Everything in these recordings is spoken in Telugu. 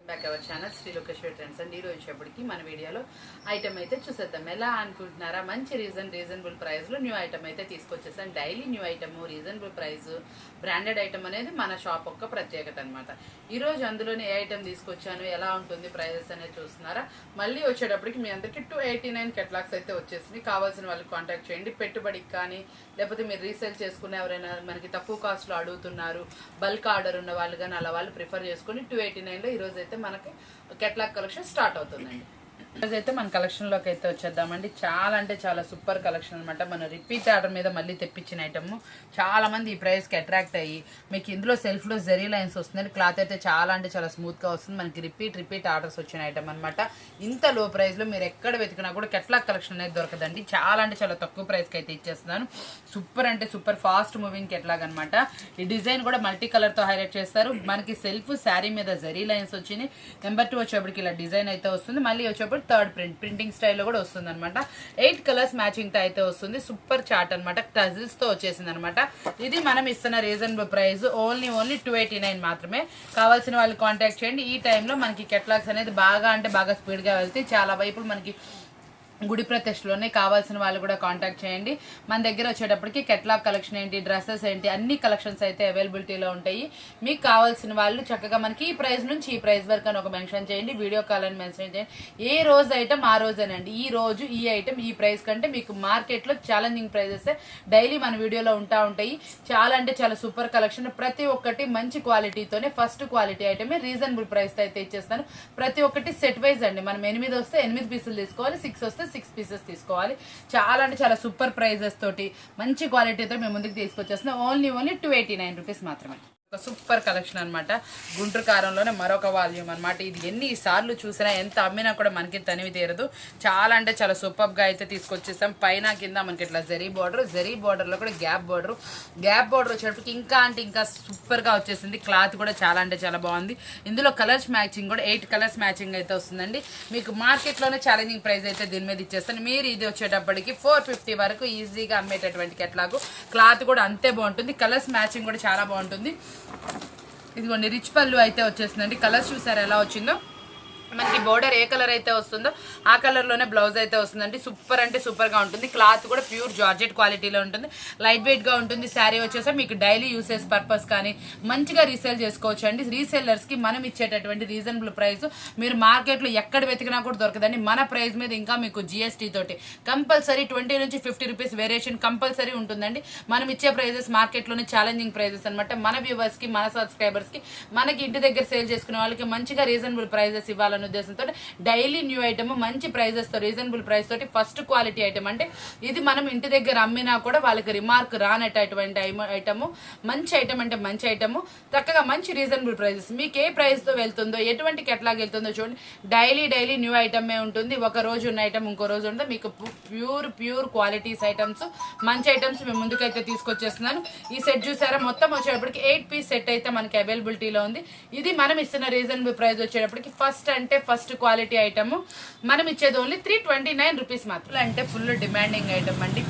Back our channel Sri Lokeshwari trends అండి. ఈరోజు వచ్చేప్పటికి మన వీడియోలో ఐటమ్ అయితే చూసేద్దాం. ఎలా అనుకుంటున్నారా, మంచి రీజనబుల్ ప్రైస్లో న్యూ ఐటమ్ అయితే తీసుకొచ్చేసాను. Daily new item, reasonable price, branded item అనేది మన షాప్ యొక్క ప్రత్యేకత అనమాట. ఈరోజు అందులోనే ఏ ఐటమ్ తీసుకొచ్చాను, ఎలా ఉంటుంది ప్రైజెస్ అనేది చూస్తున్నారా. మళ్ళీ వచ్చేటప్పటికి మీ అందరికీ 289 కెట్లాగ్స్ అయితే వచ్చేసింది. కావాల్సిన వాళ్ళకి కాంటాక్ట్ చేయండి. పెట్టుబడికి కానీ లేకపోతే మీరు రీసేల్ చేసుకునే ఎవరైనా మనకి తక్కువ కాస్ట్లో అడుగుతున్నారు, బల్క్ ఆర్డర్ ఉన్న వాళ్ళు కానీ అలా వాళ్ళు ప్రిఫర్ చేసుకుని 289లో ఈరోజు అయితే మనకి కెట్లాగ్ కలెక్షన్ స్టార్ట్ అవుతుందండి. ఈరోజైతే మన కలెక్షన్లోకి అయితే వచ్చేద్దామండి. చాలా అంటే చాలా సూపర్ కలెక్షన్ అనమాట. మన రిపీట్ ఆర్డర్ మీద మళ్ళీ తెప్పించిన ఐటమ్. చాలా మంది ఈ ప్రైస్కి అట్రాక్ట్ అయ్యి మీకు ఇందులో సెల్ఫ్లో జెరీ లైన్స్ వస్తుంది. క్లాత్ అయితే చాలా అంటే చాలా స్మూత్గా వస్తుంది. మనకి రిపీట్ ఆర్డర్స్ వచ్చిన ఐటమ్ అనమాట. ఇంత లో ప్రైస్లో మీరు ఎక్కడ వెతికినా కూడా కెట్లాగ్ కలెక్షన్ అనేది దొరకదండి. చాలా అంటే చాలా తక్కువ ప్రైస్కి అయితే ఇచ్చేస్తున్నాను. సూపర్ అంటే సూపర్ ఫాస్ట్ మూవింగ్ కెట్లాగ్ అనమాట. ఈ డిజైన్ కూడా మల్టీ కలర్తో హైలైట్ చేస్తారు. మనకి సెల్ఫ్ శారీ మీద జెరీ లైన్స్ వచ్చినాయి. నెంబర్ 2 వచ్చేప్పటికి ఇలా డిజైన్ అయితే వస్తుంది. మళ్ళీ వచ్చేప్పుడు థర్డ్ ప్రింటింగ్ స్టైల్లో కూడా వస్తుంది అనమాట. 8 కలర్స్ మ్యాచింగ్ తో అయితే వస్తుంది. సూపర్ చార్ట్ అనమాట. టజిల్స్ తో వచ్చేసింది అనమాట. ఇది మనం ఇస్తున్న రీజనబుల్ ప్రైస్ ఓన్లీ 289 మాత్రమే. కావాల్సిన వాళ్ళు కాంటాక్ట్ చేయండి. ఈ టైంలో మనకి కెట్లాగ్స్ అనేది బాగా అంటే బాగా స్పీడ్ గా వెళ్తే చాలా వైపులు మనకి గుడి ప్రతిష్టలోనే. కావాల్సిన వాళ్ళు కూడా కాంటాక్ట్ చేయండి. మన దగ్గర వచ్చేటప్పటికి కెట్లాగ్ కలెక్షన్ ఏంటి, డ్రెస్సెస్ ఏంటి, అన్ని కలెక్షన్స్ అయితే అవైలబిలిటీలో ఉంటాయి. మీకు కావాల్సిన వాళ్ళు చక్కగా మనకి ఈ ప్రైస్ నుంచి ఈ ప్రైస్ వరకు అని ఒక మెన్షన్ చేయండి. వీడియో కాల్ అని మెన్షన్ చేయండి. ఏ రోజు ఐటమ్ ఆ రోజేనండి. ఈ రోజు ఈ ఐటమ్ ఈ ప్రైస్ కంటే మీకు మార్కెట్లో ఛాలెంజింగ్ ప్రైజెస్ డైలీ మన వీడియోలో ఉంటాయి. చాలా అంటే చాలా సూపర్ కలెక్షన్. ప్రతి ఒక్కటి మంచి క్వాలిటీతోనే ఫస్ట్ క్వాలిటీ ఐటమే రీజనబుల్ ప్రైస్తో అయితే ఇచ్చేస్తాను. ప్రతి ఒక్కటి సెట్ వైజ్ అండి. మనం 8 వస్తే 8 పీసులు తీసుకోవాలి, 6 వస్తే 6 పీసెస్ తీసుకోవాలి. చాలా అంటే చాలా సూపర్ ప్రైజెస్ తోటి మంచి క్వాలిటీతో మేము ముందుకు తీసుకొచ్చేస్తున్నాం. ఓన్లీ 289 రూపీస్ మాత్రమే. ఒక సూపర్ కలెక్షన్ అనమాట. గుంటూరు కారంలోనే మరొక వాల్యూమ్ అనమాట. ఇది ఎన్నిసార్లు చూసినా ఎంత అమ్మినా కూడా మనకి తనివి తీరదు. చాలా అంటే చాలా సూపర్గా అయితే తీసుకొచ్చేసాం. పైన కింద మనకి ఇట్లా జరీ బార్డర్లో కూడా గ్యాప్ బార్డర్ వచ్చేటప్పటికి ఇంకా అంటే ఇంకా సూపర్గా వచ్చేసింది. క్లాత్ కూడా చాలా అంటే చాలా బాగుంది. ఇందులో కలర్స్ మ్యాచింగ్ కూడా 8 కలర్స్ మ్యాచింగ్ అయితే వస్తుందండి. మీకు మార్కెట్లోనే ఛాలెంజింగ్ ప్రైస్ అయితే దీని మీద ఇచ్చేస్తాను. మీరు ఇది వచ్చేటప్పటికి 450 వరకు ఈజీగా అమ్మేటటువంటి కెట్లాగు. క్లాత్ కూడా అంతే బాగుంటుంది. కలర్స్ మ్యాచింగ్ కూడా చాలా బాగుంటుంది. ఇదిగోండి రిచ్ పళ్ళు అయితే వచ్చేసిందండి. కలర్స్ చూసారు ఎలా వచ్చిందో. మనకి బోర్డర్ ఏ కలర్ అయితే వస్తుందో ఆ కలర్లోనే బ్లౌజ్ అయితే వస్తుందండి. సూపర్ అంటే సూపర్గా ఉంటుంది. క్లాత్ కూడా ప్యూర్ జార్జెట్ క్వాలిటీలో ఉంటుంది. లైట్ వెయిట్గా ఉంటుంది. శారీ వచ్చేసి మీకు డైలీ యూసేజ్ పర్పస్ కానీ మంచిగా రీసేల్ చేసుకోవచ్చు అండి. రీసేలర్స్కి మనం ఇచ్చేటటువంటి రీజనబుల్ ప్రైస్ మీరు మార్కెట్లో ఎక్కడ వెతికినా కూడా దొరకదండి. మన ప్రైస్ మీద ఇంకా మీకు జిఎస్టీ తోటి కంపల్సరీ 20 నుంచి 50 రూపీస్ వేరియేషన్ కంపల్సరీ ఉంటుందండి. మనం ఇచ్చే ప్రైజెస్ మార్కెట్లోనే ఛాలెంజింగ్ ప్రైజెస్ అనమాట. మన వ్యూవర్స్కి, మన సబ్స్క్రైబర్స్కి, మనకి ఇంటి దగ్గర సేల్ చేసుకునే వాళ్ళకి మంచిగా రీజనబుల్ ప్రైజెస్ ఇవ్వాలని ఉద్దేశంతో డైలీ న్యూ ఐటమ్ మంచి ప్రైజెస్ తో రీజనబుల్ ప్రైస్ తోటి ఫస్ట్ క్వాలిటీ ఐటమ్ అంటే ఇది మనం ఇంటి దగ్గర అమ్మినా కూడా వాళ్ళకి రిమార్క్ రానటువంటి ఐటమ్. మంచి ఐటమ్ అంటే మంచి ఐటమ్, చక్కగా మంచి రీజనబుల్ ప్రైజెస్. మీకు ఏ ప్రైస్ తో వెళ్తుందో, ఎటువంటి కెట్లాగ్ వెళ్తుందో చూడండి. డైలీ న్యూ ఐటమే ఉంటుంది. ఒక రోజు ఉన్న ఐటమ్ ఇంకో రోజు ఉంటుంది. మీకు ప్యూర్ క్వాలిటీస్ ఐటమ్స్, మంచి ఐటమ్స్ మేము ముందుకైతే తీసుకొచ్చేస్తున్నాను. ఈ సెట్ చూసారా, మొత్తం వచ్చేటప్పటికి 8 పీస్ సెట్ అయితే మనకి అవైలబిలిటీలో ఉంది. ఇది మనం ఇస్తున్న రీజనబుల్ ప్రైస్ వచ్చేటప్పటికి ఫస్ట్ క్వాలిటీ ఐటమ్. మనం ఇచ్చేది ఓన్లీ 329 రూపీస్ మాత్రం. అంటే ఫుల్ డిమాండింగ్ ఐటమ్ అండి.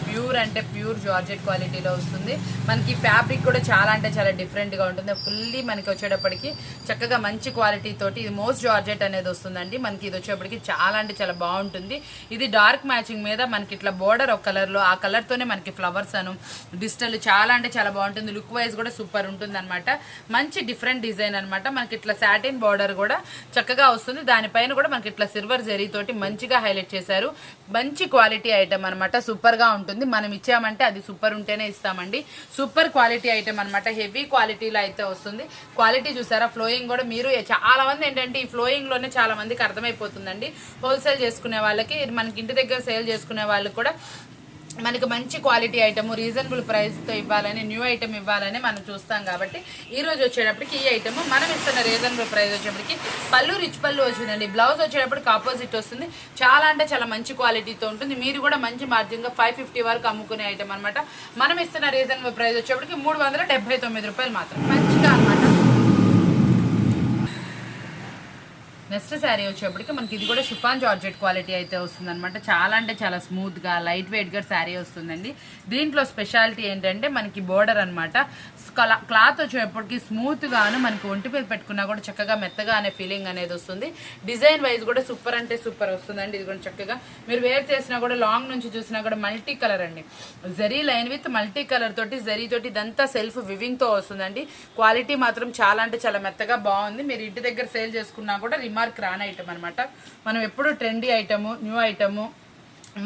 ప్యూర్ జార్జెట్ క్వాలిటీలో వస్తుంది. మనకి ఫ్యాబ్రిక్ కూడా చాలా అంటే చాలా డిఫరెంట్గా ఉంటుంది. ఫుల్లీ మనకి వచ్చేటప్పటికి చక్కగా మంచి క్వాలిటీ తోటి ఇది మోస్ట్ జార్జెట్ అనేది వస్తుందండి. మనకి ఇది వచ్చేటప్పటికి చాలా అంటే చాలా బాగుంటుంది. ఇది డార్క్ మ్యాచింగ్ మీద మనకి ఇట్లా బోర్డర్ ఒక కలర్లో, ఆ కలర్తోనే మనకి ఫ్లవర్స్ అను డిజిటల్ చాలా అంటే చాలా బాగుంటుంది. లుక్ వైజ్ కూడా సూపర్ ఉంటుంది అనమాట. మంచి డిఫరెంట్ డిజైన్ అనమాట. మనకి ఇట్లా సాటిన్ బోర్డర్ కూడా చక్కగా వస్తుంది. దానిపైన కూడా మనకి ఇట్లా సిల్వర్ జరీ తోటి మంచిగా హైలైట్ చేశారు. మంచి క్వాలిటీ ఐటమ్ అనమాట. సూపర్ గా ఉంటుంది. మనం ఇచ్చామంటే అది సూపర్ ఉంటేనే ఇస్తామండి. సూపర్ క్వాలిటీ ఐటమ్ అనమాట. హెవీ క్వాలిటీలో అయితే వస్తుంది. క్వాలిటీ చూసారా, ఫ్లోయింగ్ కూడా మీరు చాలా మంది ఏంటంటే ఈ ఫ్లోయింగ్ లోనే చాలా మందికి అర్థమైపోతుందండి. హోల్సేల్ చేసుకునే వాళ్ళకి, మనకి ఇంటి దగ్గర సేల్ చేసుకునే వాళ్ళకి కూడా మనకి మంచి క్వాలిటీ ఐటమ్ రీజనబుల్ ప్రైస్తో ఇవ్వాలని, న్యూ ఐటమ్ ఇవ్వాలని మనం చూస్తాం. కాబట్టి ఈ రోజు వచ్చేటప్పటికి ఈ ఐటమ్ మనం ఇస్తున్న రీజనబుల్ ప్రైస్ వచ్చేటప్పటికి పళ్ళు రిచ్ పళ్ళు వచ్చిందండి. బ్లౌజ్ వచ్చేటప్పటికి ఆపోజిట్ వస్తుంది. చాలా అంటే చాలా మంచి క్వాలిటీతో ఉంటుంది. మీరు కూడా మంచి మార్జిన్గా 550 వరకు అమ్ముకునే ఐటమ్ అనమాట. మనం ఇస్తున్న రీజనబుల్ ప్రైస్ వచ్చేటప్పటికి 379 రూపాయలు మాత్రం. మంచిగా అనమాట. నెక్స్ట్ శారీ వచ్చేప్పటికి మనకి ఇది కూడా షిఫాన్ జార్జెట్ క్వాలిటీ అయితే వస్తుంది అనమాట. చాలా అంటే చాలా స్మూత్గా లైట్ వెయిట్గా శారీ వస్తుందండి. దీంట్లో స్పెషాలిటీ ఏంటంటే మనకి బోర్డర్ అనమాట. క్లాత్ వచ్చేప్పటికి స్మూత్గాను మనకి ఒంటి మీద పెట్టుకున్నా కూడా చక్కగా మెత్తగా అనే ఫీలింగ్ అనేది వస్తుంది. డిజైన్ వైజ్ కూడా సూపర్ అంటే సూపర్ వస్తుందండి. ఇది కూడా చక్కగా మీరు వేర్ చేసినా కూడా లాంగ్ నుంచి చూసినా కూడా మల్టీ కలర్ అండి. Zari line with multi colour తోటి జరీ తోటి ఇదంతా సెల్ఫ్ వివింగ్తో వస్తుందండి. క్వాలిటీ మాత్రం చాలా అంటే చాలా మెత్తగా బాగుంది. మీరు ఇంటి దగ్గర సేల్ చేసుకున్నా కూడా రిమార్క్ రాని ఐటమ్ అనమాట. మనం ఎప్పుడు ట్రెండీ ఐటము, న్యూ ఐటము,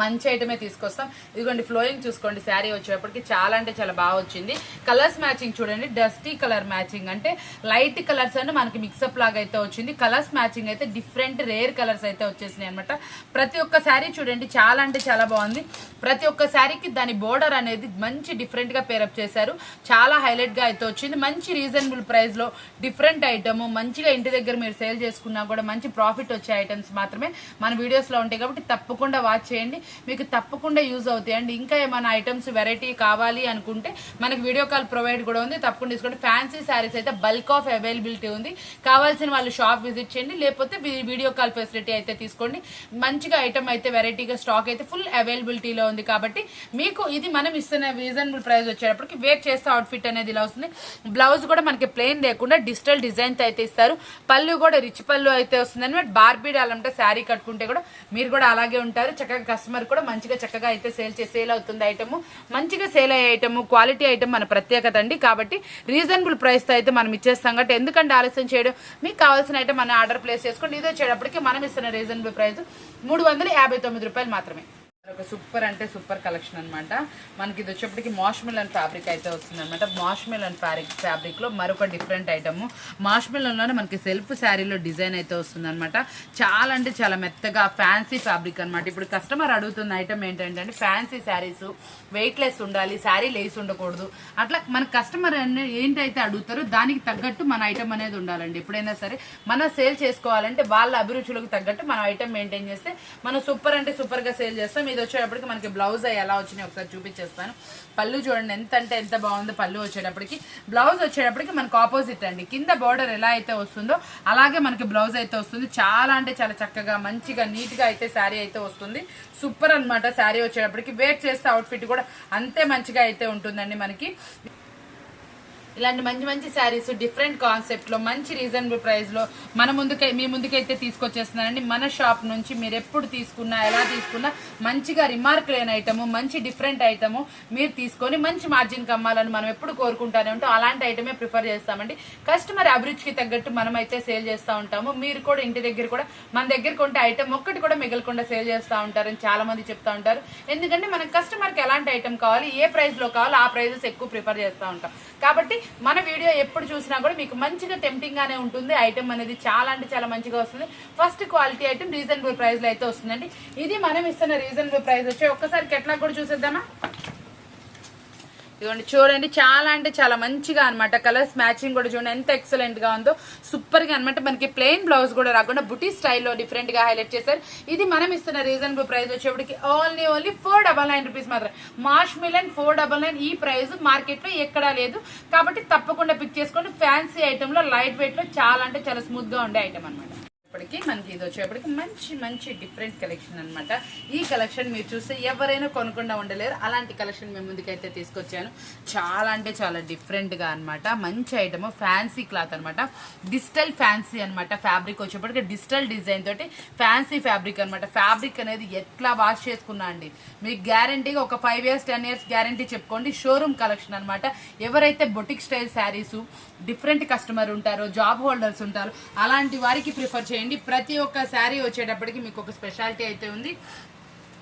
మంచి ఐటమే తీసుకొస్తాం. ఇదిగోండి ఫ్లోయింగ్ చూసుకోండి. శారీ వచ్చేప్పటికి చాలా అంటే చాలా బాగా వచ్చింది. కలర్స్ మ్యాచింగ్ చూడండి, డస్టీ కలర్ మ్యాచింగ్ అంటే లైట్ కలర్స్ అంటే మనకి మిక్సప్ లాగా అయితే వచ్చింది. కలర్స్ మ్యాచింగ్ అయితే డిఫరెంట్ రేర్ కలర్స్ అయితే వచ్చేసినాయి అనమాట. ప్రతి ఒక్క శారీ చూడండి చాలా అంటే చాలా బాగుంది. ప్రతి ఒక్క శారీకి దాని బోర్డర్ అనేది మంచి డిఫరెంట్ గా పేరప్ చేశారు. చాలా హైలైట్ గా అయితే వచ్చింది. మంచి రీజనబుల్ ప్రైస్ లో డిఫరెంట్ ఐటమ్, మంచిగా ఇంటి దగ్గర మీరు సేల్ చేసుకున్నా కూడా మంచి ప్రాఫిట్ వచ్చే ఐటమ్స్ మాత్రమే మన వీడియోస్ లో ఉంటాయి కాబట్టి తప్పకుండా వాచ్ చేయండి. మీకు తప్పకుండా యూజ్ అవుతాయండి. ఇంకా ఏమైనా ఐటమ్స్ వెరైటీ కావాలి అనుకుంటే మనకి వీడియో కాల్ ప్రొవైడ్ కూడా ఉంది, తప్పకుండా తీసుకోండి. ఫ్యాన్సీ శారీస్ అయితే బల్క్ ఆఫ్ అవైలబిలిటీ ఉంది. కావాల్సిన వాళ్ళు షాప్ విజిట్ చేయండి, లేకపోతే వీడియో కాల్ ఫెసిలిటీ అయితే తీసుకోండి. మంచిగా ఐటమ్ అయితే వెరైటీగా స్టాక్ అయితే ఫుల్ అవైలబిలిటీలో ఉంది కాబట్టి మీకు ఇది మనం ఇస్తున్న రీజనబుల్ ప్రైస్ వచ్చేటప్పటికి వేర్ చేస్తే అవుట్ఫిట్ అనేది ఇలా వస్తుంది. బ్లౌజ్ కూడా మనకి ప్లెయిన్ లేకుండా డిజిటల్ డిజైన్ అయితే ఇస్తారు. పళ్ళు కూడా రిచ్ పళ్ళు అయితే వస్తుంది అనమాట. బార్బీ డాల్ అంటే శారీ కట్టుకుంటే కూడా మీరు కూడా అలాగే ఉంటారు. చక్కగా కస్టమర్ కూడా మంచిగా చక్కగా అయితే సేల్ అవుతుంది. ఐటమ్ మంచిగా సేల్ అయ్యే ఐటమ్, క్వాలిటీ ఐటమ్ మన ప్రత్యేకత అండి. కాబట్టి రీజనబుల్ ప్రైస్ తో అయితే మనం ఇచ్చేస్తాం కాబట్టి ఎందుకంటే ఆలస్యం చేయడం. మీకు కావాల్సిన ఐటమ్ మన ఆర్డర్ ప్లేస్ చేసుకోండి. ఇది వచ్చేటప్పటికి మనం ఇస్తున్న రీజనబుల్ ప్రైస్ 359 రూపాయలు మాత్రమే. ఒక సూపర్ అంటే సూపర్ కలెక్షన్ అనమాట. మనకి ఇది వచ్చేప్పటికి మాష్మెలన్ ఫ్యాబ్రిక్ అయితే వస్తుంది అనమాట. మాష్మెలన్ ఫ్యాబ్రిక్ లో మరొక డిఫరెంట్ ఐటమ్. మాష్మెలన్లోనే మనకి సెల్ఫ్ శారీలో డిజైన్ అయితే వస్తుంది అనమాట. చాలా అంటే చాలా మెత్తగా ఫ్యాన్సీ ఫ్యాబ్రిక్ అనమాట. ఇప్పుడు కస్టమర్ అడుగుతున్న ఐటమ్ ఏంటంటే ఫ్యాన్సీ శారీస్ వెయిట్ లెస్ ఉండాలి, శారీ లేస్ ఉండకూడదు. అట్లా మన కస్టమర్ ఏంటైతే అడుగుతారో దానికి తగ్గట్టు మన ఐటమ్ అనేది ఉండాలండి. ఎప్పుడైనా సరే మనం సేల్ చేసుకోవాలంటే వాళ్ళ అభిరుచులకు తగ్గట్టు మనం ఐటమ్ మెయింటైన్ చేస్తే మనం సూపర్ అంటే సూపర్ గా సేల్ చేస్తాం. ఇది వచ్చేటప్పటికి మనకి బ్లౌజ్ ఎలా వచ్చినాయి ఒకసారి చూపించేస్తాను. పళ్ళు చూడండి ఎంత అంటే ఎంత బాగుందో. పళ్ళు వచ్చేటప్పటికి, బ్లౌజ్ వచ్చేటప్పటికి మనకు ఆపోజిట్ అండి. కింద బోర్డర్ ఎలా అయితే వస్తుందో అలాగే మనకి బ్లౌజ్ అయితే వస్తుంది. చాలా అంటే చాలా చక్కగా మంచిగా నీట్ గా అయితే శారీ అయితే వస్తుంది. సూపర్ అనమాట. శారీ వచ్చేటప్పటికి వేర్ చేస్తే అవుట్ఫిట్ కూడా అంతే మంచిగా అయితే ఉంటుందండి. మనకి ఇలాంటి మంచి మంచి శారీస్ డిఫరెంట్ కాన్సెప్ట్ లో మంచి రీజనబుల్ ప్రైస్ లో మీ ముందుకైతే తీసుకొచ్చేస్తున్నానండి. మన షాప్ నుంచి మీరు ఎప్పుడు తీసుకున్నా ఎలా తీసుకున్నా మంచిగా రిమార్క్ లేని ఐటమ్, మంచి డిఫరెంట్ ఐటమ్ మీరు తీసుకొని మంచి మార్జిన్ కమ్మాలని మనం ఎప్పుడు కోరుకుంటానే ఉంటాం. అలాంటి ఐటమే ప్రిఫర్ చేస్తామండి. కస్టమర్ అభిరుచికి తగ్గట్టు మనం అయితే సేల్ చేస్తూ ఉంటాము. మీరు కూడా ఇంటి దగ్గర కూడా మన దగ్గర కొంటే ఐటమ్ ఒక్కటి కూడా మిగలకుండా సేల్ చేస్తూ ఉంటారని చాలా మంది చెప్తా ఉంటారు. ఎందుకంటే మన కస్టమర్కి ఎలాంటి ఐటమ్ కావాలి, ఏ ప్రైస్ లో కావాలో ఆ ప్రైజెస్ ఎక్కువ ప్రిఫర్ చేస్తూ ఉంటాం. కాబట్టి మన వీడియో ఎప్పుడు చూసినా కూడా మీకు మంచిగా టెంప్టింగ్ గానే ఉంటుంది. ఐటమ్ అనేది చాలా అంటే చాలా మంచిగా వస్తుంది. First quality item reasonable price లో అయితే వస్తుందండి. ఇది మనం ఇస్తున్న రీజనబుల్ ప్రైస్ వచ్చి ఒక్కసారి కెట్లాగ్ కూడా చూసేద్దామా. ఇదిగోండి చూడండి చాలా అంటే చాలా మంచిగా అనమాట. కలర్స్ మ్యాచింగ్ కూడా చూడండి ఎంత ఎక్సలెంట్ గా ఉందో. సూపర్ గా అనమాట. మనకి ప్లెయిన్ బ్లౌజ్ కూడా రాకుండా బుటీ స్టైల్లో డిఫరెంట్ గా హైలైట్ చేశారు. ఇది మనం ఇస్తున్న రీజనబుల్ ప్రైస్ వచ్చేప్పటికి ఓన్లీ 499 రూపీస్ మాత్రం. మాష్మెలన్ 499. ఈ ప్రైస్ మార్కెట్ లో ఎక్కడా లేదు కాబట్టి తప్పకుండా పిక్ చేసుకోండి. ఫ్యాన్సీ ఐటమ్ లో లైట్ వెయిట్ లో చాలా అంటే చాలా స్మూత్ గా ఉండే ఐటమ్ అనమాట. మనకి ఇది వచ్చేప్పటికి మంచి మంచి డిఫరెంట్ కలెక్షన్ అనమాట. ఈ కలెక్షన్ మీరు చూస్తే ఎవరైనా కొనకుండా ఉండలేరు. అలాంటి కలెక్షన్ మేము ముందుకైతే తీసుకొచ్చాను. చాలా అంటే చాలా డిఫరెంట్ గా అనమాట. మంచి ఐటమ్ ఫ్యాన్సీ క్లాత్ అనమాట. డిజిటల్ ఫ్యాన్సీ అనమాట. ఫ్యాబ్రిక్ వచ్చేప్పటికి డిజిటల్ డిజైన్ తోటి ఫ్యాన్సీ ఫ్యాబ్రిక్ అనమాట. ఫ్యాబ్రిక్ అనేది ఎట్లా వాష్ చేసుకున్నా అండి మీకు గ్యారంటీగా ఒక 5 years 10 years గ్యారంటీ చెప్పుకోండి. షోరూమ్ కలెక్షన్ అనమాట. ఎవరైతే boutique style saris different customer ఉంటారో, జాబ్ హోల్డర్స్ ఉంటారో అలాంటి వారికి ప్రిఫర్ చేయండి. ప్రతి ఒక్క శారీ వచ్చేటప్పటికి మీకు ఒక స్పెషాలిటీ అయితే ఉంది.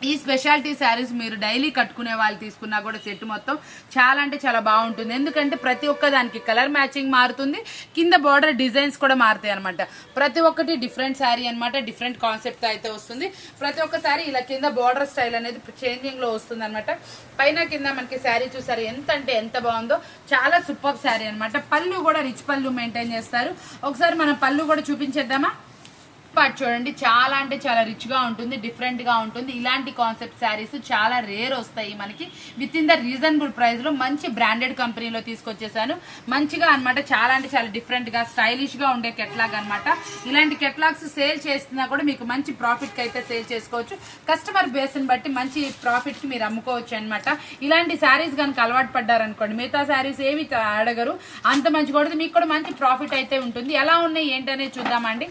ఈ స్పెషాలిటీ శారీస్ మీరు డైలీ కట్టుకునే వాళ్ళు తీసుకున్నా కూడా సెట్ మొత్తం చాలా అంటే చాలా బాగుంటుంది. ఎందుకంటే ప్రతి ఒక్క దానికి కలర్ మ్యాచింగ్ మారుతుంది, కింద బార్డర్ డిజైన్స్ కూడా మారుతాయి అనమాట. ప్రతి ఒక్కటి డిఫరెంట్ శారీ అనమాట. డిఫరెంట్ కాన్సెప్ట్ అయితే వస్తుంది. ప్రతి ఒక్క శారీ ఇలా కింద బార్డర్ స్టైల్ అనేది చేంజింగ్ లో వస్తుంది అనమాట. పైన కింద మనకి శారీ చూసారు ఎంత అంటే ఎంత బాగుందో. చాలా సూపర్ శారీ అనమాట. పళ్ళు కూడా రిచ్ పళ్ళు మెయింటైన్ చేస్తారు. ఒకసారి మనం పళ్ళు కూడా చూపించేద్దామా. పార్ట్ చూడండి, చాలా అంటే చాలా రిచ్ గా ఉంటుంది, డిఫరెంట్ గా ఉంటుంది. ఇలాంటి కాన్సెప్ట్ శారీస్ చాలా రేర్ వస్తాయి మనకి. With in the reasonable price లో మంచి బ్రాండెడ్ కంపెనీలో తీసుకొచ్చేసాను. మంచిగా అనమాట, చాలా అంటే చాలా డిఫరెంట్ గా స్టైలిష్ గా ఉండే కెట్లాగ్ అనమాట. ఇలాంటి కెట్లాగ్స్ సేల్ చేస్తున్నా కూడా మీకు మంచి ప్రాఫిట్ కి అయితే సేల్ చేసుకోవచ్చు. కస్టమర్ బేస్ ని బట్టి మంచి ప్రాఫిట్ కి మీరు అమ్ముకోవచ్చు అనమాట. ఇలాంటి శారీస్ కనుక అలవాటు పడ్డారనుకోండి, మిగతా శారీస్ ఏమి అడగరు, అంత మంచి కూడా మీకు కూడా మంచి ప్రాఫిట్ అయితే ఉంటుంది. ఎలా ఉన్నాయి ఏంటనేది చూద్దామండి.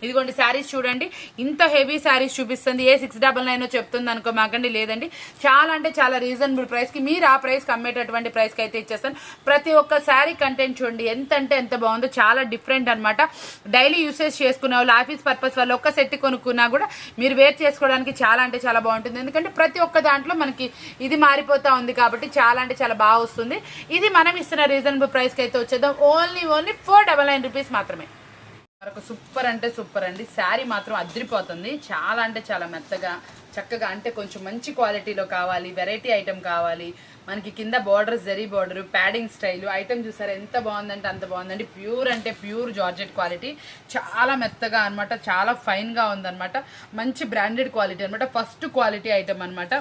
ఇదిగోండి శారీస్ చూడండి, ఇంత హెవీ శారీస్ చూపిస్తుంది. ఏ 699 చెప్తుంది అనుకోమాకండి, లేదండి. చాలా అంటే చాలా రీజనబుల్ ప్రైస్ కి మీరు ఆ ప్రైస్ కి అమ్మేటటువంటి ప్రైస్ కి అయితే ఇచ్చేస్తాను. ప్రతి ఒక్క శారీ కంటెంట్ చూడండి ఎంత అంటే ఎంత బాగుందో, చాలా డిఫరెంట్ అనమాట. డైలీ యూసేజ్ చేసుకునే వాళ్ళు, ఆఫీస్ పర్పస్ వాళ్ళు ఒక్క సెట్ కొనుక్కున్నా కూడా మీరు వేర్ చేసుకోవడానికి చాలా అంటే చాలా బాగుంటుంది. ఎందుకంటే ప్రతి ఒక్క దాంట్లో మనకి ఇది మారిపోతా ఉంది కాబట్టి చాలా అంటే చాలా బాగా వస్తుంది. ఇది మనం ఇస్తున్న రీజనబుల్ ప్రైస్ కి అయితే వచ్చేద్దాం. ఓన్లీ 499 రూపీస్ మాత్రమే. మరొక సూపర్ అంటే సూపర్ అండి. శారీ మాత్రం అదిరిపోతుంది. చాలా అంటే చాలా మెత్తగా చక్కగా, అంటే కొంచెం మంచి క్వాలిటీలో కావాలి, వెరైటీ ఐటమ్ కావాలి మనకి. కింద border zari border, padding style item చూసారా ఎంత బాగుందంటే అంత బాగుందండి. ప్యూర్ అంటే ప్యూర్ జార్జెట్ క్వాలిటీ, చాలా మెత్తగా అనమాట, చాలా ఫైన్ గా ఉందన్నమాట. మంచి బ్రాండెడ్ క్వాలిటీ అనమాట, ఫస్ట్ క్వాలిటీ ఐటమ్ అనమాట.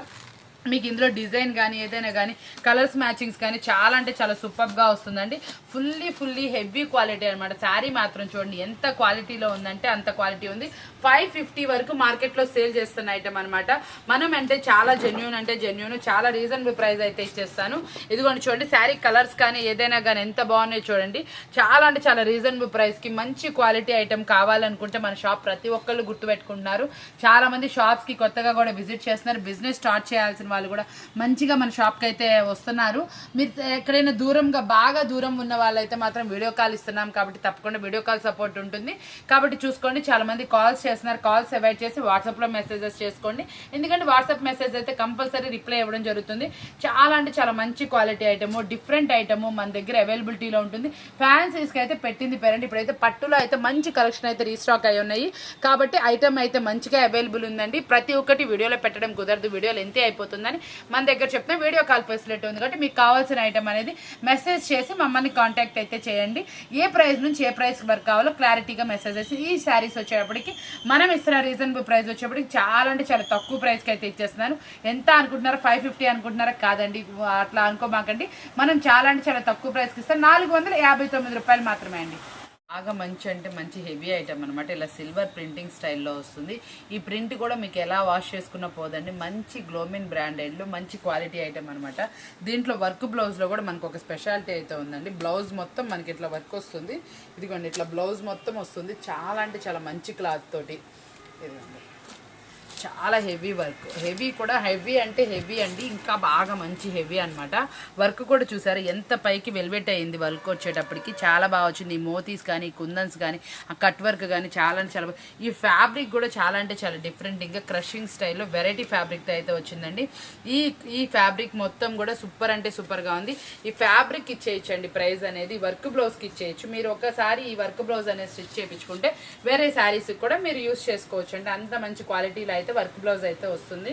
మీకు ఇందులో డిజైన్ కానీ ఏదైనా కానీ కలర్స్ మ్యాచింగ్స్ కానీ చాలా అంటే చాలా సూపర్గా వస్తుందండి. ఫుల్లీ హెవీ క్వాలిటీ అనమాట. శారీ మాత్రం చూడండి ఎంత క్వాలిటీలో ఉందంటే అంత క్వాలిటీ ఉంది. 550 వరకు మార్కెట్లో సేల్ చేస్తున్న ఐటమ్ అనమాట. మనం అంటే చాలా జెన్యూన్ చాలా రీజనబుల్ ప్రైస్ అయితే ఇచ్చేస్తాను. ఇదిగోండి చూడండి, శారీ కలర్స్ కానీ ఏదైనా కానీ ఎంత బాగున్నాయి చూడండి. చాలా అంటే చాలా రీజనబుల్ ప్రైస్కి మంచి క్వాలిటీ ఐటమ్ కావాలనుకుంటే మన షాప్ ప్రతి ఒక్కళ్ళు గుర్తుపెట్టుకుంటున్నారు. చాలా మంది షాప్స్కి కొత్తగా కూడా విజిట్ చేస్తున్నారు. బిజినెస్ స్టార్ట్ చేయాల్సిన వాళ్ళు కూడా మంచిగా మన షాప్కి అయితే వస్తున్నారు. మీరు ఎక్కడైనా బాగా దూరం ఉన్న వాళ్ళైతే మాత్రం వీడియో కాల్ ఇస్తున్నాం కాబట్టి తప్పకుండా వీడియో కాల్ సపోర్ట్ ఉంటుంది కాబట్టి చూసుకోండి. చాలా మంది కాల్స్ చేస్తున్నారు, కాల్స్ అవాయిడ్ చేసి వాట్సాప్లో మెసేజెస్ చేసుకోండి. ఎందుకంటే వాట్సాప్ మెసేజ్ అయితే కంపల్సరీ రిప్లై ఇవ్వడం జరుగుతుంది. చాలా అంటే చాలా మంచి క్వాలిటీ ఐటమ్, డిఫరెంట్ ఐటమ్ మన దగ్గర అవైలబిలిటీలో ఉంటుంది. ఫ్యాన్సీస్కి అయితే పెట్టింది పేరండి. ఇప్పుడైతే పట్టులో అయితే మంచి కలెక్షన్ అయితే రీస్టాక్ అయి ఉన్నాయి కాబట్టి ఐటమ్ అయితే మంచిగా అవైలబుల్ ఉందండి. ప్రతి ఒక్కటి వీడియోలో పెట్టడం కుదరదు, వీడియోలు ఎంతే అయిపోతుంది మన దగ్గర చెప్తే వీడియో కాల్ ఫెసిలిటీ ఉంది కాబట్టి మీకు కావాల్సిన ఐటమ్ అనేది మెసేజ్ చేసి మమ్మల్ని కాంటాక్ట్ అయితే చేయండి. ఏ ప్రైస్ నుంచి ఏ ప్రైస్ వరకు కావాలో క్లారిటీగా మెసేజ్ చేసి. ఈ శారీస్ వచ్చేటప్పటికి మనం ఇస్తున్న రీజనబుల్ ప్రైస్ వచ్చేప్పటికి చాలా అంటే చాలా తక్కువ ప్రైస్కి అయితే ఇచ్చేస్తున్నాను. ఎంత అనుకుంటున్నారా, 550 అనుకుంటున్నారా? కాదండి, అట్లా అనుకోమాకండి. మనం చాలా అంటే చాలా తక్కువ ప్రైస్కి ఇస్తాం. 459 రూపాయలు మాత్రమే అండి. బాగా మంచి అంటే మంచి హెవీ ఐటమ్ అనమాట. ఇలా సిల్వర్ ప్రింటింగ్ స్టైల్లో వస్తుంది. ఈ ప్రింట్ కూడా మీకు ఎలా వాష్ చేసుకున్నా పోదండి. మంచి గ్లోమిన్ బ్రాండెడ్లో మంచి క్వాలిటీ ఐటమ్ అనమాట. దీంట్లో వర్క్ బ్లౌజ్లో కూడా మనకు ఒక స్పెషాలిటీ అయితే ఉందండి. బ్లౌజ్ మొత్తం మనకి ఇట్లా వర్క్ వస్తుంది. ఇదిగోండి ఇట్లా బ్లౌజ్ మొత్తం వస్తుంది. చాలా అంటే చాలా మంచి క్లాత్ తోటి. ఇదిగోండి చాలా హెవీ వర్క్, హెవీ కూడా హెవీ అంటే హెవీ అండి, ఇంకా బాగా మంచి హెవీ అనమాట. వర్క్ కూడా చూసారు ఎంత పైకి వెల్వెట్ అయ్యింది. వర్క్ వచ్చేటప్పటికి చాలా బాగా వచ్చింది. ఈ మోతీస్ కానీ కుందన్స్ కానీ ఆ కట్ వర్క్ కానీ చాలా అంటే చాలా. ఈ ఫ్యాబ్రిక్ కూడా చాలా అంటే చాలా డిఫరెంట్, ఇంకా క్రషింగ్ స్టైల్లో వెరైటీ ఫ్యాబ్రిక్తో అయితే వచ్చిందండి. ఈ ఫ్యాబ్రిక్ మొత్తం కూడా సూపర్ అంటే సూపర్గా ఉంది. ఈ ఫ్యాబ్రిక్ ఇచ్చేయచ్చండి ప్రైస్ అనేది, వర్క్ బ్లౌజ్కి ఇచ్చేయచ్చు. మీరు ఒకసారి ఈ వర్క్ బ్లౌజ్ అనేది స్టిచ్ చేయించుకుంటే వేరే శారీస్కి కూడా మీరు యూస్ చేసుకోవచ్చు అండి. అంత మంచి క్వాలిటీలో అయితే వర్క్ బ్లౌజ్ అయితే వస్తుంది.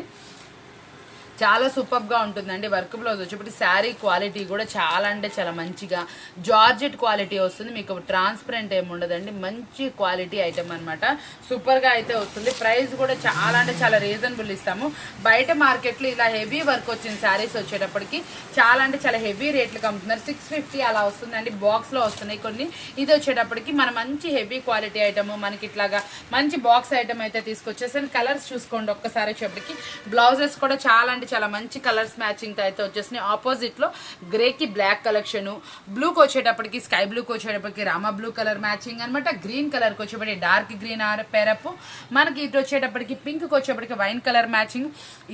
చాలా సూపర్గా ఉంటుందండి. వర్క్ బ్లౌజ్ వచ్చేప్పటికి శారీ క్వాలిటీ కూడా చాలా అంటే చాలా మంచిగా జార్జెట్ క్వాలిటీ వస్తుంది. మీకు ట్రాన్స్పరెంట్ ఏమి ఉండదండి, మంచి క్వాలిటీ ఐటమ్ అనమాట. సూపర్గా అయితే వస్తుంది. ప్రైస్ కూడా చాలా అంటే చాలా రీజనబుల్ ఇస్తాము. బయట మార్కెట్లో ఇలా హెవీ వర్క్ వచ్చిన శారీస్ వచ్చేటప్పటికి చాలా అంటే చాలా హెవీ రేట్లకు అమ్ముతున్నారు. 650 అలా వస్తుందండి. బాక్స్లో వస్తున్నాయి కొన్ని. ఇది వచ్చేటప్పటికి మన మంచి హెవీ క్వాలిటీ ఐటమ్ మనకి ఇట్లాగా మంచి బాక్స్ ఐటమ్ అయితే తీసుకొచ్చేసాను. కలర్స్ చూసుకోండి ఒక్కసారి వచ్చేప్పటికి. బ్లౌజెస్ కూడా చాలా అంటే చాలా మంచి కలర్స్ మ్యాచింగ్ అయితే వచ్చేసినాయి. ఆపోజిట్ లో గ్రే కి బ్లాక్ కలెక్షన్, బ్లూకి వచ్చేటప్పటికి స్కై బ్లూకి వచ్చేటప్పటికి రామా బ్లూ కలర్ మ్యాచింగ్ అనమాట. గ్రీన్ కలర్ కి వచ్చేటప్పటికి డార్క్ గ్రీన్ పేరప్, మనకి ఇటు వచ్చేటప్పటికి పింక్ కి వచ్చేటప్పటికి వైన్ కలర్ మ్యాచింగ్.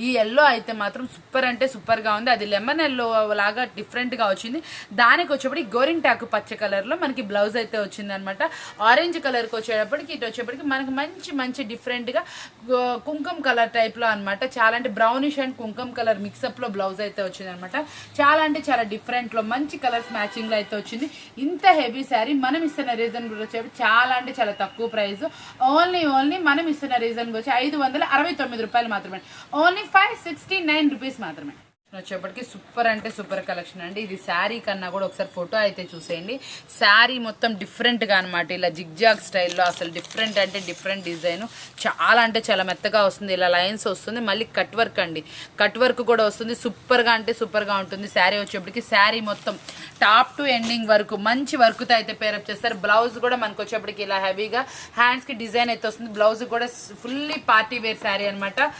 ఈ ఎల్లో అయితే మాత్రం సూపర్ అంటే సూపర్ గా ఉంది. అది లెమన్ ఎల్లో లాగా డిఫరెంట్ గా వచ్చింది. దానికి వచ్చేప్పటికి గోరింటాకు పచ్చ కలర్ లో మనకి బ్లౌజ్ అయితే వచ్చింది అనమాట. ఆరెంజ్ కలర్ కి వచ్చేటప్పటికి ఇటు వచ్చేప్పటికి మనకి మంచి డిఫరెంట్ గా కుంకుమ కలర్ టైప్ లో అనమాట. చాలా అంటే బ్రౌనిష్ అండ్ కుంకుమ కలర్ మిక్సప్ లో బ్లౌజ్ అయితే వచ్చింది అనమాట. చాలా అంటే చాలా డిఫరెంట్ లో మంచి కలర్స్ మ్యాచింగ్ లో అయితే వచ్చింది. ఇంత హెవీ శారీ మనం ఇస్తున్న రీజనబుల్ వచ్చేది చాలా అంటే చాలా తక్కువ ప్రైస్. ఓన్లీ మనం ఇస్తున్న రీజనబుల్ వచ్చి 569 రూపాయలు మాత్రమే. ఓన్లీ 569 రూపీస్ మాత్రమే. వచ్చేప్పటికి సూపర్ అంటే సూపర్ కలెక్షన్ అండి. ఇది శారీ కన్నా కూడా ఒకసారి ఫోటో అయితే చూసేయండి. శారీ మొత్తం డిఫరెంట్గా అనమాట, ఇలా జిగ్జాగ్ స్టైల్లో అసలు డిఫరెంట్ అంటే డిఫరెంట్ డిజైన్, చాలా అంటే చాలా మెత్తగా వస్తుంది, ఇలా లైన్స్ వస్తుంది, మళ్ళీ కట్ వర్క్ అండి, కట్ వర్క్ కూడా వస్తుంది. సూపర్గా అంటే సూపర్గా ఉంటుంది శారీ. వచ్చేప్పటికి శారీ మొత్తం టాప్ టు ఎండింగ్ వరకు మంచి వర్క్తో అయితే పేరప్ చేస్తారు. బ్లౌజ్ కూడా మనకు వచ్చేప్పటికి ఇలా హెవీగా హ్యాండ్స్కి డిజైన్ అయితే వస్తుంది. బ్లౌజ్ కూడా ఫుల్లీ పార్టీ వేర్ శారీ అనమాట.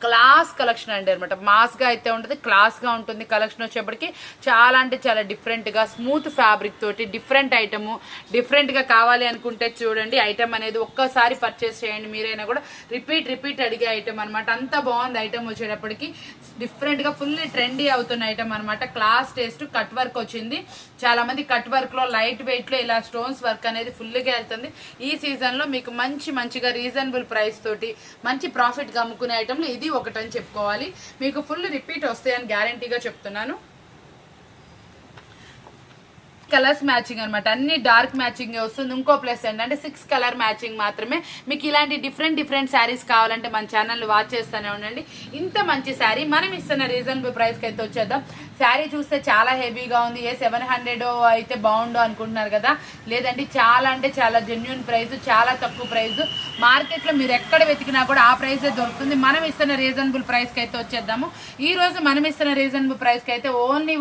క్లాస్ కలెక్షన్ అండి అనమాట, మాస్గా అయితే ఉంటుంది, క్లాస్గా ఉంటుంది. కలెక్షన్ వచ్చేప్పటికి చాలా అంటే చాలా డిఫరెంట్గా స్మూత్ ఫ్యాబ్రిక్ తోటి డిఫరెంట్ ఐటము. డిఫరెంట్గా కావాలి అనుకుంటే చూడండి, ఐటమ్ అనేది ఒక్కసారి పర్చేస్ చేయండి, మీరైనా కూడా రిపీట్ అడిగే ఐటమ్ అనమాట. అంత బాగుంది ఐటమ్ వచ్చేటప్పటికి, డిఫరెంట్గా ఫుల్లీ ట్రెండీ అవుతున్న ఐటమ్ అనమాట. క్లాస్ టేస్ట్ కట్ వర్క్ వచ్చింది. చాలా మంది కట్ వర్క్లో లైట్ వెయిట్లో ఇలా స్టోన్స్ వర్క్ అనేది ఫుల్గా వెళ్తుంది. ఈ సీజన్లో మీకు మంచిగా రీజనబుల్ ప్రైస్ తోటి మంచి ప్రాఫిట్గా అమ్ముకునే ఐటమ్లు ఇది ఒకటని చెప్పుకోవాలి. మీకు ఫుల్ రిపీట్ వస్తాయని గ్యారంటీగా చెప్తున్నాను. కలర్స్ మ్యాచింగ్ అనమాట, అన్ని డార్క్ మ్యాచింగ్ వస్తుంది. ఇంకో ప్లస్ ఏంటంటే 6 కలర్ మ్యాచింగ్ మాత్రమే. మీకు ఇలాంటి డిఫరెంట్ శారీస్ కావాలంటే మన ఛానల్ వాచ్ చేస్తూనే ఉండండి. ఇంత మంచి శారీ మనం ఇస్తున్న రీజనబుల్ ప్రైస్కి అయితే వచ్చేద్దాం. శారీ చూస్తే చాలా హెవీగా ఉంది, 700 అయితే బాగుండు అనుకుంటున్నారు కదా, లేదండి చాలా అంటే చాలా జెన్యున్ ప్రైస్, చాలా తక్కువ ప్రైస్. మార్కెట్లో మీరు ఎక్కడ వెతికినా కూడా ఆ ప్రైసే దొరుకుతుంది. మనం ఇస్తున్న రీజనబుల్ ప్రైస్కి అయితే వచ్చేద్దాము. ఈ రోజు మనం ఇస్తున్న రీజనబుల్ ప్రైస్కి అయితే ఓన్లీ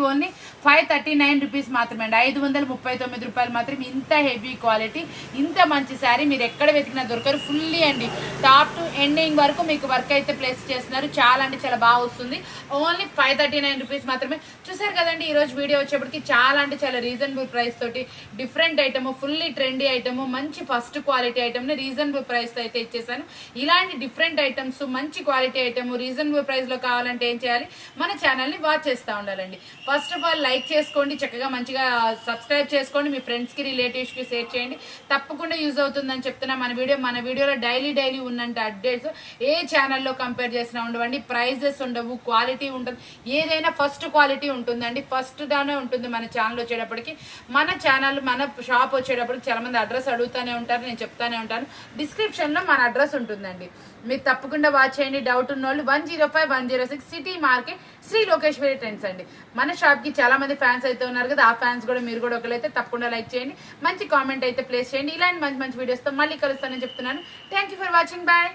539 రూపీస్ మాత్రమే అండి, 539 రూపాయలు మాత్రమే. ఇంత హెవీ క్వాలిటీ, ఇంత మంచి శారీ మీరు ఎక్కడ వెతికినా దొరకరు. ఫుల్లీ అండి టాప్ టు ఎండింగ్ వరకు మీకు వర్క్ అయితే ప్లేస్ చేస్తున్నారు. చాలా అంటే చాలా బాగా వస్తుంది. ఓన్లీ 539 రూపీస్ మాత్రమే. చూసారు కదండి, ఈ రోజు వీడియో వచ్చేప్పటికి చాలా అంటే చాలా రీజనబుల్ ప్రైస్ తోటి different item, fully trendy item, మంచి ఫస్ట్ క్వాలిటీ ఐటమ్ ని రీజనబుల్ ప్రైస్ తో అయితే ఇచ్చేసాను. ఇలాంటి డిఫరెంట్ ఐటమ్స్, మంచి క్వాలిటీ ఐటమ్ రీజనబుల్ ప్రైస్ లో కావాలంటే ఏం చేయాలి, మన ఛానల్ ని వాచ్ చేస్తూ ఉండాలండి. ఫస్ట్ ఆఫ్ ఆల్ లైక్ చేసుకోండి, చక్కగా మంచిగా సబ్స్క్రైబ్ చేసుకోండి, మీ ఫ్రెండ్స్కి రిలేటివ్స్కి షేర్ చేయండి. తప్పకుండా యూజ్ అవుతుందని చెప్తున్నా. మన వీడియోలో డైలీ ఉన్నంత అప్డేట్స్ ఏ ఛానల్లో కంపేర్ చేసినా ఉండవండి. ప్రైజెస్ ఉండవు, క్వాలిటీ ఉంటుంది, ఏదైనా ఫస్ట్ క్వాలిటీ ఉంటుందండి. ఫస్ట్గానే ఉంటుంది మన ఛానల్ వచ్చేటప్పటికి. మన ఛానల్ మన షాప్ వచ్చేటప్పటికి చాలా మంది అడ్రస్ అడుగుతూనే ఉంటారు, నేను చెప్తానే ఉంటాను. డిస్క్రిప్షన్లో మన అడ్రస్ ఉంటుందండి, మీరు తప్పకుండా వాచ్ చేయండి. డౌట్ ఉన్న వాళ్ళు 105-106 city market Sri Lokeshwari trends అండి. మన షాప్కి చాలా మంది ఫ్యాన్స్ అయితే ఉన్నారు కదా, ఆ ఫ్యాన్స్ కూడా మీరు కూడా ఒకరైతే తప్పకుండా లైక్ చేయండి, మంచి కామెంట్ అయితే ప్లేస్ చేయండి. ఇలాంటి మంచి వీడియోస్తో మళ్ళీ కలుస్తానని చెప్తున్నాను. Thank you for watching, bye.